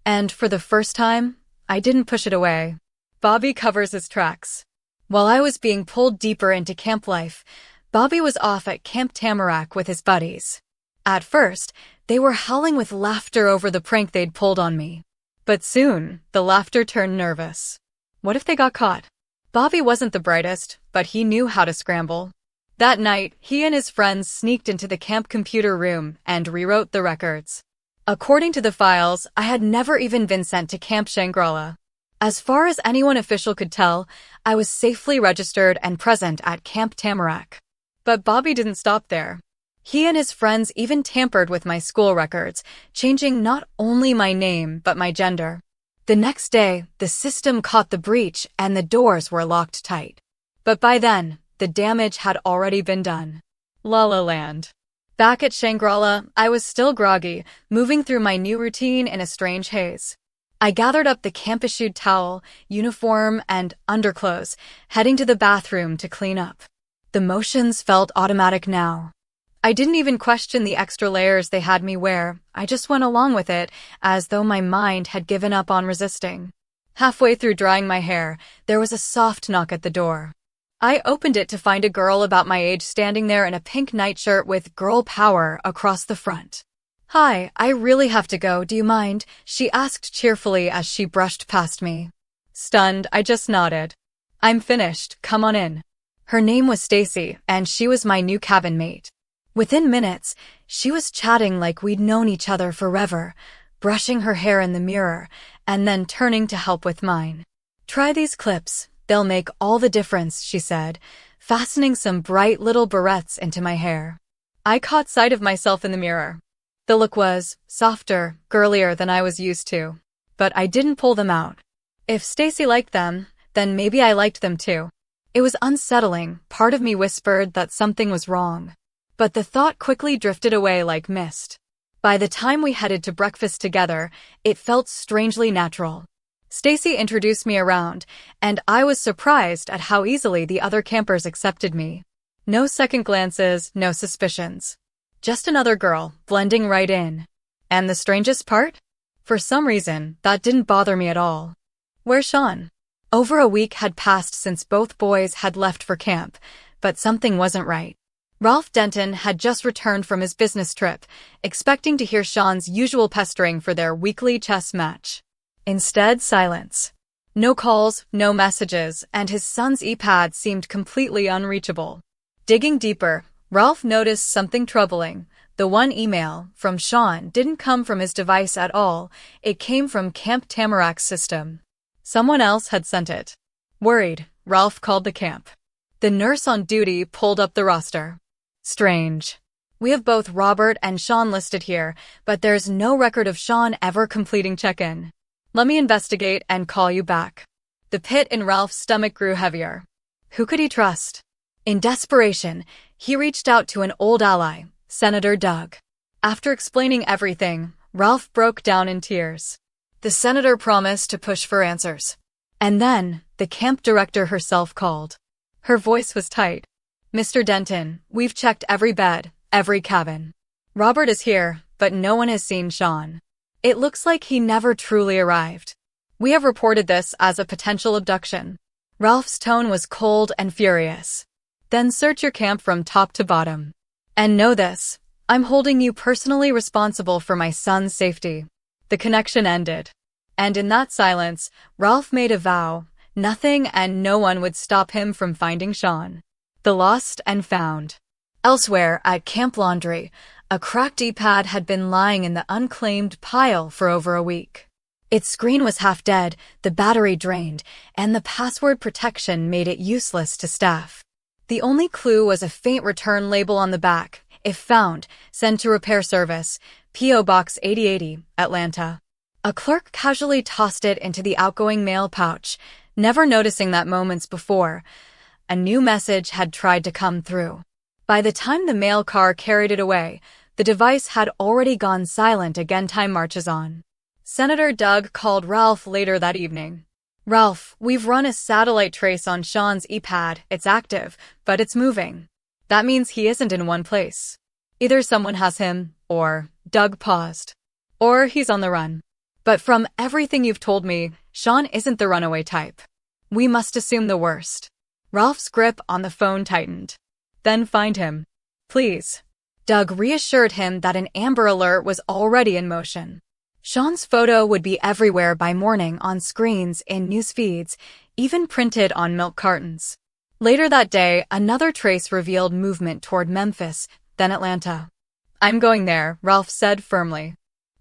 And for the first time, I didn't push it away. Bobby covers his tracks. While I was being pulled deeper into camp life, Bobby was off at Camp Tamarack with his buddies. At first, they were howling with laughter over the prank they'd pulled on me. But soon, the laughter turned nervous. What if they got caught? Bobby wasn't the brightest, but he knew how to scramble. That night, he and his friends sneaked into the camp computer room and rewrote the records. According to the files, I had never even been sent to Camp Shangri-La. As far as anyone official could tell, I was safely registered and present at Camp Tamarack. But Bobby didn't stop there. He and his friends even tampered with my school records, changing not only my name but my gender. The next day, the system caught the breach and the doors were locked tight. But by then, the damage had already been done. La La Land. Back at Shangri-La, I was still groggy, moving through my new routine in a strange haze. I gathered up the camp-issued towel, uniform, and underclothes, heading to the bathroom to clean up. The motions felt automatic now. I didn't even question the extra layers they had me wear. I just went along with it, as though my mind had given up on resisting. Halfway through drying my hair, there was a soft knock at the door. I opened it to find a girl about my age standing there in a pink nightshirt with "Girl Power" across the front. "Hi, I really have to go, do you mind?" she asked cheerfully as she brushed past me. Stunned, I just nodded. "I'm finished, come on in." Her name was Stacy, and she was my new cabin mate. Within minutes, she was chatting like we'd known each other forever, brushing her hair in the mirror, and then turning to help with mine. "Try these clips, they'll make all the difference," she said, fastening some bright little barrettes into my hair. I caught sight of myself in the mirror. The look was softer, girlier than I was used to. But I didn't pull them out. If Stacy liked them, then maybe I liked them too. It was unsettling. Part of me whispered that something was wrong. But the thought quickly drifted away like mist. By the time we headed to breakfast together, it felt strangely natural. Stacy introduced me around, and I was surprised at how easily the other campers accepted me. No second glances, no suspicions. Just another girl, blending right in. And the strangest part? For some reason, that didn't bother me at all. "Where's Sean?" Over a week had passed since both boys had left for camp, but something wasn't right. Ralph Denton had just returned from his business trip, expecting to hear Sean's usual pestering for their weekly chess match. Instead, silence. No calls, no messages, and his son's iPad seemed completely unreachable. Digging deeper, Ralph noticed something troubling. The one email from Sean didn't come from his device at all. It came from Camp Tamarack's system. Someone else had sent it. Worried, Ralph called the camp. The nurse on duty pulled up the roster. "Strange. We have both Robert and Sean listed here, but there's no record of Sean ever completing check-in. Let me investigate and call you back." The pit in Ralph's stomach grew heavier. Who could he trust? In desperation, he reached out to an old ally, Senator Doug. After explaining everything, Ralph broke down in tears. The senator promised to push for answers. And then, the camp director herself called. Her voice was tight. "Mr. Denton, we've checked every bed, every cabin. Robert is here, but no one has seen Sean. It looks like he never truly arrived. We have reported this as a potential abduction." Ralph's tone was cold and furious. "Then search your camp from top to bottom. And know this, I'm holding you personally responsible for my son's safety." The connection ended. And in that silence, Ralph made a vow. Nothing and no one would stop him from finding Sean. The lost and found. Elsewhere, at Camp Laundry, a cracked iPad had been lying in the unclaimed pile for over a week. Its screen was half dead, the battery drained, and the password protection made it useless to staff. The only clue was a faint return label on the back. If found, send to repair service, P.O. Box 8080, Atlanta. A clerk casually tossed it into the outgoing mail pouch, never noticing that moments before, a new message had tried to come through. By the time the mail car carried it away, the device had already gone silent again. Time marches on. Senator Doug called Ralph later that evening. "Ralph, we've run a satellite trace on Sean's iPad. It's active, but it's moving. That means he isn't in one place. Either someone has him, or..." Doug paused. "Or he's on the run. But from everything you've told me, Sean isn't the runaway type. We must assume the worst. Ralph's grip on the phone tightened. Then find him. Please. Doug reassured him that an Amber Alert was already in motion. Sean's photo would be everywhere by morning on screens, in news feeds, even printed on milk cartons. Later that day, another trace revealed movement toward Memphis, then Atlanta. I'm going there, Ralph said firmly.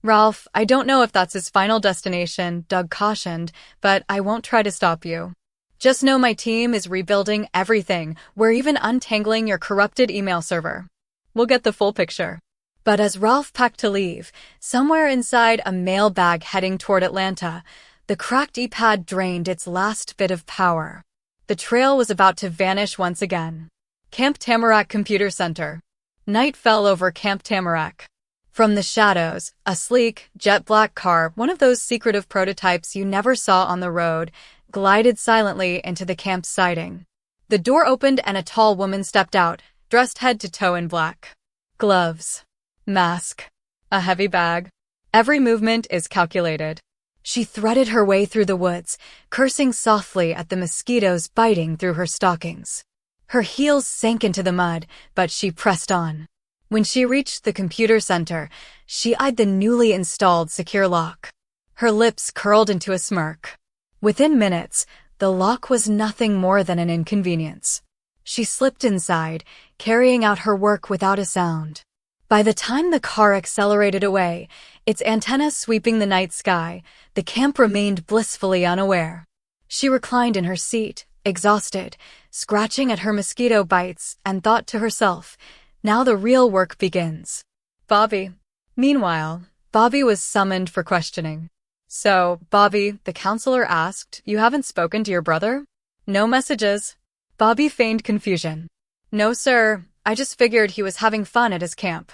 Ralph, I don't know if that's his final destination, Doug cautioned, but I won't try to stop you. Just know my team is rebuilding everything. We're even untangling your corrupted email server. We'll get the full picture. But as Ralph packed to leave, somewhere inside a mail bag heading toward Atlanta, the cracked e-pad drained its last bit of power. The trail was about to vanish once again. Camp Tamarack Computer Center. Night fell over Camp Tamarack. From the shadows, a sleek, jet-black car, one of those secretive prototypes you never saw on the road, glided silently into the camp's siding. The door opened and a tall woman stepped out, dressed head to toe in black. Gloves. Mask. A heavy bag. Every movement is calculated. She threaded her way through the woods, cursing softly at the mosquitoes biting through her stockings. Her heels sank into the mud, but she pressed on. When she reached the computer center, she eyed the newly installed secure lock. Her lips curled into a smirk. Within minutes, the lock was nothing more than an inconvenience. She slipped inside, carrying out her work without a sound. By the time the car accelerated away, its antenna sweeping the night sky, the camp remained blissfully unaware. She reclined in her seat, exhausted, scratching at her mosquito bites, and thought to herself, now the real work begins. Bobby. Meanwhile, Bobby was summoned for questioning. So, Bobby, the counselor asked, you haven't spoken to your brother? No messages. Bobby feigned confusion. No, sir. I just figured he was having fun at his camp.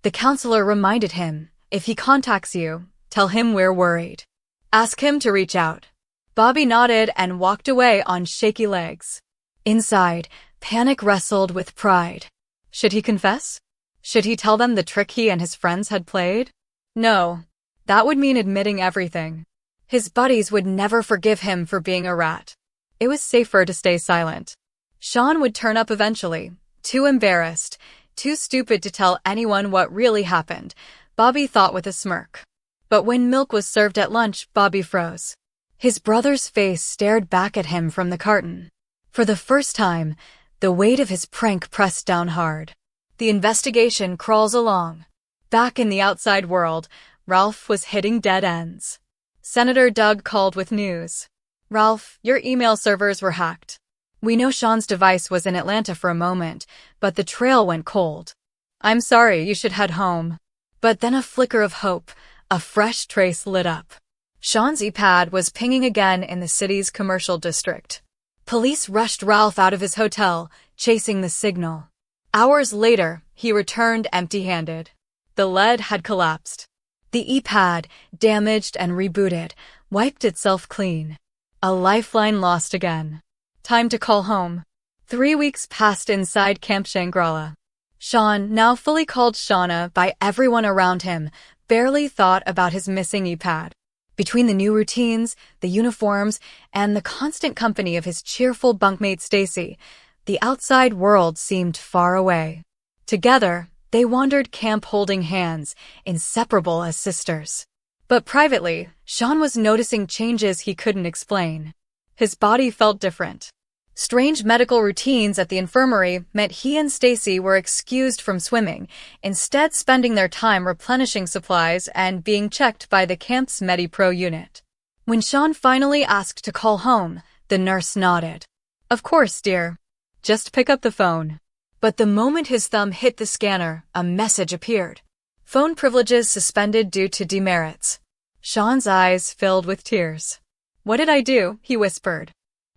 The counselor reminded him, if he contacts you, tell him we're worried. Ask him to reach out. Bobby nodded and walked away on shaky legs. Inside, panic wrestled with pride. Should he confess? Should he tell them the trick he and his friends had played? No. That would mean admitting everything. His buddies would never forgive him for being a rat. It was safer to stay silent. Sean would turn up eventually. Too embarrassed, too stupid to tell anyone what really happened, Bobby thought with a smirk. But when milk was served at lunch, Bobby froze. His brother's face stared back at him from the carton. For the first time, the weight of his prank pressed down hard. The investigation crawls along. Back in the outside world, Ralph was hitting dead ends. Senator Doug called with news. Ralph, your email servers were hacked. We know Sean's device was in Atlanta for a moment, but the trail went cold. I'm sorry, you should head home. But then a flicker of hope, a fresh trace lit up. Sean's e-pad was pinging again in the city's commercial district. Police rushed Ralph out of his hotel, chasing the signal. Hours later, he returned empty-handed. The lead had collapsed. The e-pad, damaged and rebooted, wiped itself clean. A lifeline lost again. Time to call home. 3 weeks passed inside Camp Shangri-La. Sean, now fully called Shauna by everyone around him, barely thought about his missing e-pad. Between the new routines, the uniforms, and the constant company of his cheerful bunkmate Stacy, the outside world seemed far away. Together, they wandered camp holding hands, inseparable as sisters. But privately, Sean was noticing changes he couldn't explain. His body felt different. Strange medical routines at the infirmary meant he and Stacy were excused from swimming, instead spending their time replenishing supplies and being checked by the camp's MediPro unit. When Sean finally asked to call home, the nurse nodded. Of course, dear. Just pick up the phone. But the moment his thumb hit the scanner, a message appeared. Phone privileges suspended due to demerits. Sean's eyes filled with tears. What did I do? He whispered.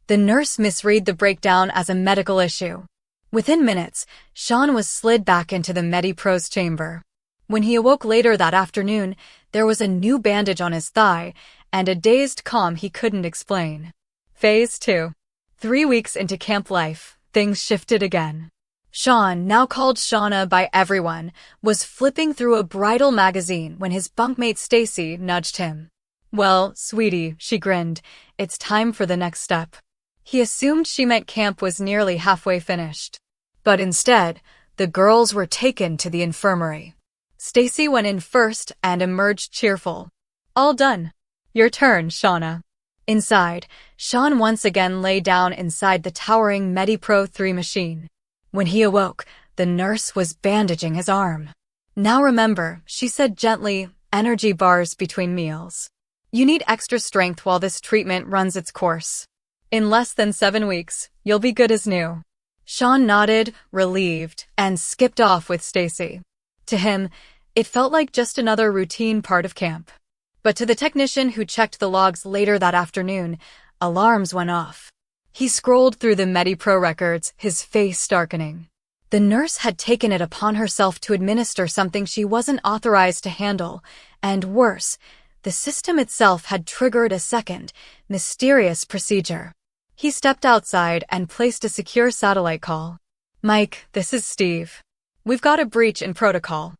The nurse misread the breakdown as a medical issue. Within minutes, Sean was slid back into the MediPro's chamber. When he awoke later that afternoon, there was a new bandage on his thigh and a dazed calm he couldn't explain. Phase 2. 3 weeks into camp life, things shifted again. Sean, now called Shauna by everyone, was flipping through a bridal magazine when his bunkmate Stacy nudged him. Well, sweetie, she grinned, it's time for the next step. He assumed she meant camp was nearly halfway finished. But instead, the girls were taken to the infirmary. Stacy went in first and emerged cheerful. All done. Your turn, Shauna. Inside, Sean once again lay down inside the towering MediPro 3 machine. When he awoke, the nurse was bandaging his arm. Now remember, she said gently, energy bars between meals. You need extra strength while this treatment runs its course. In less than 7 weeks, you'll be good as new. Sean nodded, relieved, and skipped off with Stacy. To him, it felt like just another routine part of camp. But to the technician who checked the logs later that afternoon, alarms went off. He scrolled through the MediPro records, his face darkening. The nurse had taken it upon herself to administer something she wasn't authorized to handle, and worse, the system itself had triggered a second, mysterious procedure. He stepped outside and placed a secure satellite call. Mike, this is Steve. We've got a breach in protocol.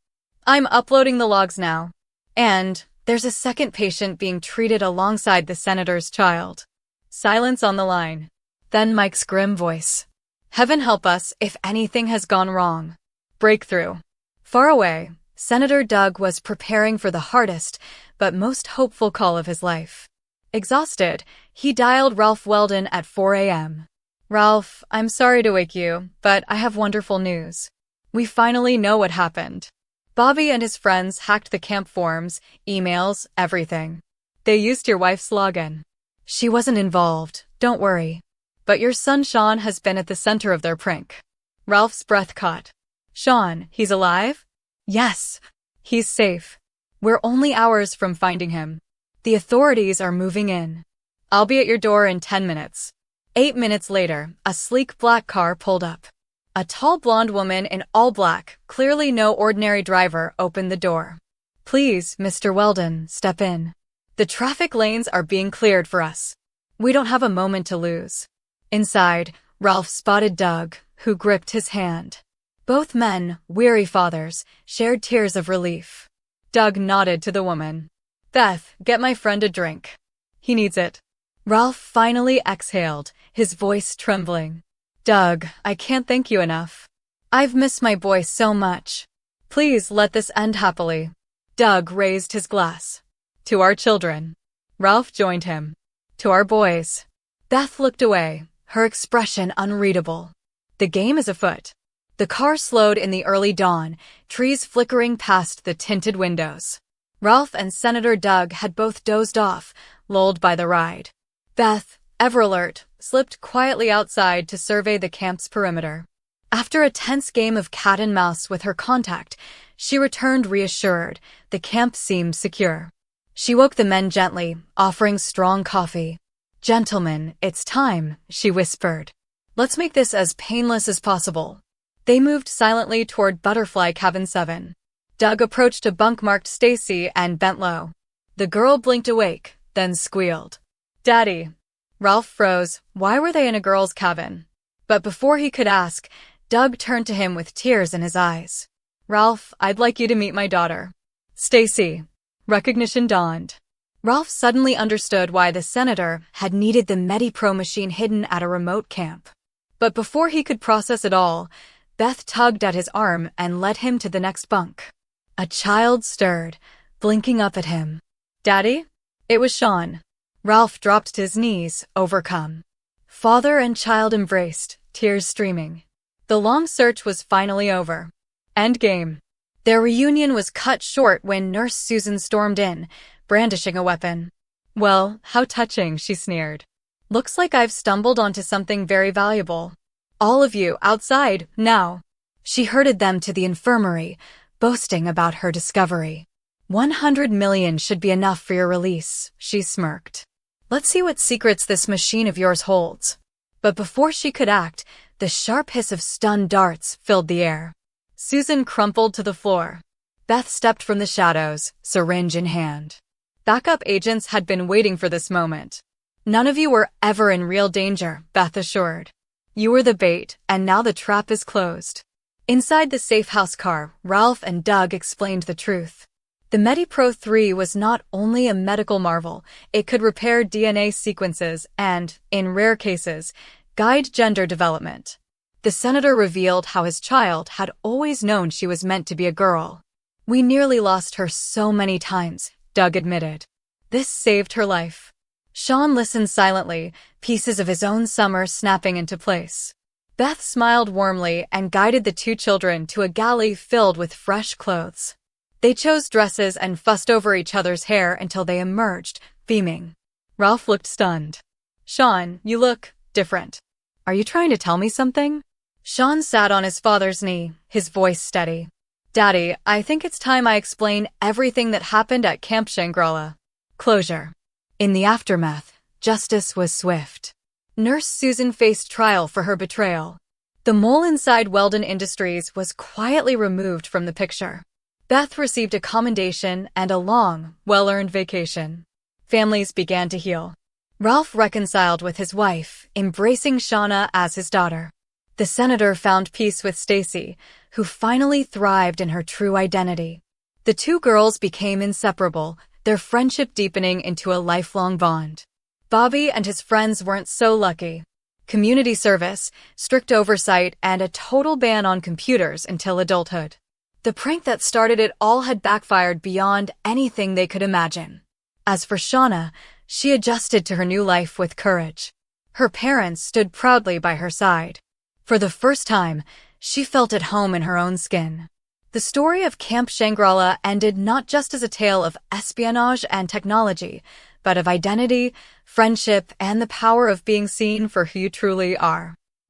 I'm uploading the logs now. And there's a second patient being treated alongside the senator's child. Silence on the line. Then Mike's grim voice. Heaven help us if anything has gone wrong. Breakthrough. Far away, Senator Doug was preparing for the hardest but most hopeful call of his life. Exhausted, he dialed Ralph Weldon at 4 a.m. Ralph, I'm sorry to wake you, but I have wonderful news. We finally know what happened. Bobby and his friends hacked the camp forums, emails, everything. They used your wife's login. She wasn't involved, don't worry. But your son Sean has been at the center of their prank. Ralph's breath caught. Sean, he's alive? Yes. He's safe. We're only hours from finding him. The authorities are moving in. I'll be at your door in 10 minutes. 8 minutes later, a sleek black car pulled up. A tall blonde woman in all black, clearly no ordinary driver, opened the door. Please, Mr. Weldon, step in. The traffic lanes are being cleared for us. We don't have a moment to lose. Inside, Ralph spotted Doug, who gripped his hand. Both men, weary fathers, shared tears of relief. Doug nodded to the woman. Beth, get my friend a drink. He needs it. Ralph finally exhaled, his voice trembling. Doug, I can't thank you enough. I've missed my boy so much. Please let this end happily. Doug raised his glass. To our children. Ralph joined him. To our boys. Beth looked away, her expression unreadable. The game is afoot. The car slowed in the early dawn, trees flickering past the tinted windows. Ralph and Senator Doug had both dozed off, lulled by the ride. Beth, ever alert, slipped quietly outside to survey the camp's perimeter. After a tense game of cat and mouse with her contact, she returned reassured. The camp seemed secure. She woke the men gently, offering strong coffee. Gentlemen, it's time, she whispered. Let's make this as painless as possible. They moved silently toward Butterfly Cabin 7. Doug approached a bunk marked Stacy and bent low. The girl blinked awake, then squealed. Daddy. Ralph froze. Why were they in a girl's cabin? But before he could ask, Doug turned to him with tears in his eyes. Ralph, I'd like you to meet my daughter. Stacy. Recognition dawned. Ralph suddenly understood why the senator had needed the MediPro machine hidden at a remote camp. But before he could process it all, Beth tugged at his arm and led him to the next bunk. A child stirred, blinking up at him. Daddy? It was Sean. Ralph dropped to his knees, overcome. Father and child embraced, tears streaming. The long search was finally over. Endgame. Their reunion was cut short when Nurse Susan stormed in, brandishing a weapon. Well, how touching, she sneered. Looks like I've stumbled onto something very valuable. All of you, outside, now. She herded them to the infirmary, boasting about her discovery. 100 million should be enough for your release, she smirked. Let's see what secrets this machine of yours holds. But before she could act, the sharp hiss of stun darts filled the air. Susan crumpled to the floor. Beth stepped from the shadows, syringe in hand. Backup agents had been waiting for this moment. None of you were ever in real danger, Beth assured. You were the bait, and now the trap is closed. Inside the safe house car, Ralph and Doug explained the truth. The MediPro 3 was not only a medical marvel, it could repair DNA sequences and, in rare cases, guide gender development. The senator revealed how his child had always known she was meant to be a girl. "We nearly lost her so many times," Doug admitted. "This saved her life." Sean listened silently, pieces of his own summer snapping into place. Beth smiled warmly and guided the two children to a galley filled with fresh clothes. They chose dresses and fussed over each other's hair until they emerged, beaming. Ralph looked stunned. "Sean, you look different. Are you trying to tell me something?" Sean sat on his father's knee, his voice steady. "Daddy, I think it's time I explain everything that happened at Camp Shangri-La." Closure. In the aftermath, justice was swift. Nurse Susan faced trial for her betrayal. The mole inside Weldon Industries was quietly removed from the picture. Beth received a commendation and a long, well-earned vacation. Families began to heal. Ralph reconciled with his wife, embracing Shauna as his daughter. The senator found peace with Stacy, who finally thrived in her true identity. The two girls became inseparable, their friendship deepening into a lifelong bond. Bobby and his friends weren't so lucky. Community service, strict oversight, and a total ban on computers until adulthood. The prank that started it all had backfired beyond anything they could imagine. As for Shauna, she adjusted to her new life with courage. Her parents stood proudly by her side. For the first time, she felt at home in her own skin. The story of Camp Shangri-La ended not just as a tale of espionage and technology, but of identity, friendship, and the power of being seen for who you truly are.